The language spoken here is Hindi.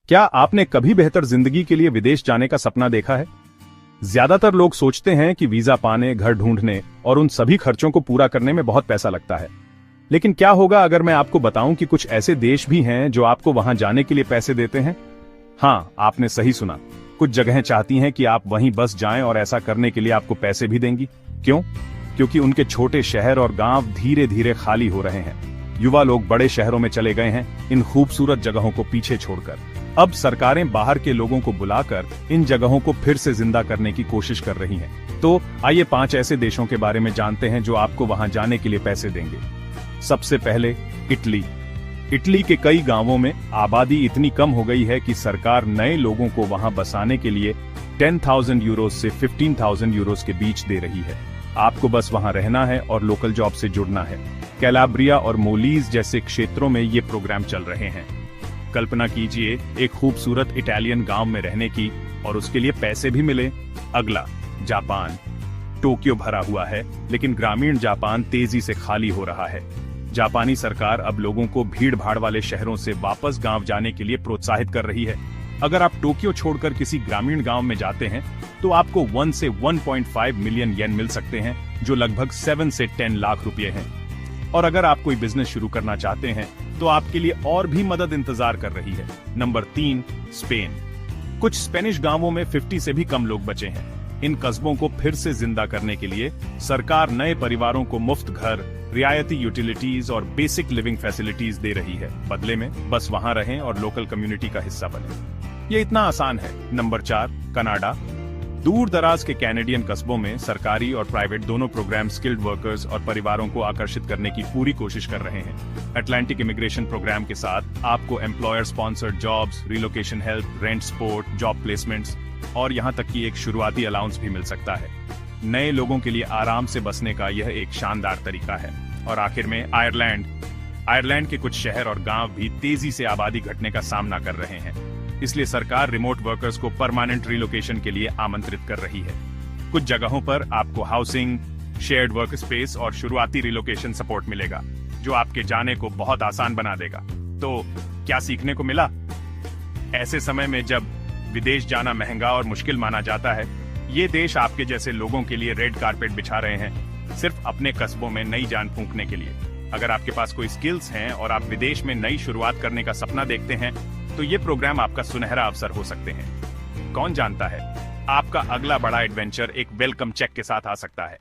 क्या आपने कभी बेहतर जिंदगी के लिए विदेश जाने का सपना देखा है? ज्यादातर लोग सोचते हैं कि वीजा पाने, घर ढूंढने और उन सभी खर्चों को पूरा करने में बहुत पैसा लगता है। लेकिन क्या होगा अगर मैं आपको बताऊं कि कुछ ऐसे देश भी हैं जो आपको वहां जाने के लिए पैसे देते हैं? हाँ, आपने सही सुना। कुछ जगहें चाहती हैं कि आप वहीं बस जाएं और ऐसा करने के लिए आपको पैसे भी देंगी। क्यों? क्योंकि उनके छोटे शहर और गांव धीरे धीरे खाली हो रहे हैं। युवा लोग बड़े शहरों में चले गए हैं, इन खूबसूरत जगहों को पीछे छोड़कर। अब सरकारें बाहर के लोगों को बुलाकर इन जगहों को फिर से जिंदा करने की कोशिश कर रही हैं। तो आइए 5 ऐसे देशों के बारे में जानते हैं जो आपको वहां जाने के लिए पैसे देंगे। सबसे पहले इटली। इटली के कई गांवों में आबादी इतनी कम हो गई है कि सरकार नए लोगों को वहां बसाने के लिए 10,000 यूरो से 15,000 यूरो के बीच दे रही है। आपको बस वहां रहना है और लोकल जॉब से जुड़ना है। कैलाब्रिया और मोलीज जैसे क्षेत्रों में ये प्रोग्राम चल रहे हैं। कल्पना कीजिए एक खूबसूरत इटालियन गांव में रहने की और उसके लिए पैसे भी मिले। अगला, जापान। टोक्यो भरा हुआ है, लेकिन ग्रामीण जापान तेजी से खाली हो रहा है। जापानी सरकार अब लोगों को भीड़ भाड़ वाले शहरों से वापस गांव जाने के लिए प्रोत्साहित कर रही है। अगर आप टोक्यो छोड़कर किसी ग्रामीण गांव में जाते हैं तो आपको 1 से 1.5 मिलियन येन मिल सकते हैं, जो लगभग 7 से 10 लाख रुपए हैं। और अगर आप कोई बिजनेस शुरू करना चाहते हैं तो आपके लिए और भी मदद इंतजार कर रही है। Number 3, Spain. कुछ स्पेनिश गांवों में 50 से भी कम लोग बचे हैं। इन कस्बों को फिर से जिंदा करने के लिए सरकार नए परिवारों को मुफ्त घर, रियायती यूटिलिटीज और बेसिक लिविंग फैसिलिटीज दे रही है। बदले में बस वहां रहें और लोकल कम्युनिटी का हिस्सा बने। ये इतना आसान है। Number 4, Canada. दूर दराज के कैनेडियन कस्बों में सरकारी और प्राइवेट दोनों प्रोग्राम स्किल्ड वर्कर्स और परिवारों को आकर्षित करने की पूरी कोशिश कर रहे हैं। अटलांटिक इमिग्रेशन प्रोग्राम के साथ आपको employer sponsored jobs, relocation help, rent support, job placements और यहां तक कि एक शुरुआती अलाउंस भी मिल सकता है। नए लोगों के लिए आराम से बसने का यह एक शानदार तरीका है। और आखिर में आयरलैंड। आयरलैंड के कुछ शहर और गांव भी तेजी से आबादी घटने का सामना कर रहे हैं, इसलिए सरकार रिमोट वर्कर्स को परमानेंट रिलोकेशन के लिए आमंत्रित कर रही है। कुछ जगहों पर आपको हाउसिंग, शेयर्ड वर्क स्पेस और शुरुआती रिलोकेशन सपोर्ट मिलेगा, जो आपके जाने को बहुत आसान बना देगा। तो क्या सीखने को मिला? ऐसे समय में जब विदेश जाना महंगा और मुश्किल माना जाता है, ये देश आपके जैसे लोगों के लिए रेड कारपेट बिछा रहे हैं, सिर्फ अपने कस्बों में नई जान फूंकने के लिए। अगर आपके पास कोई स्किल्स हैं और आप विदेश में नई शुरुआत करने का सपना देखते हैं, तो ये प्रोग्राम आपका सुनहरा अवसर हो सकते हैं। कौन जानता है, आपका अगला बड़ा एडवेंचर एक वेलकम चेक के साथ आ सकता है।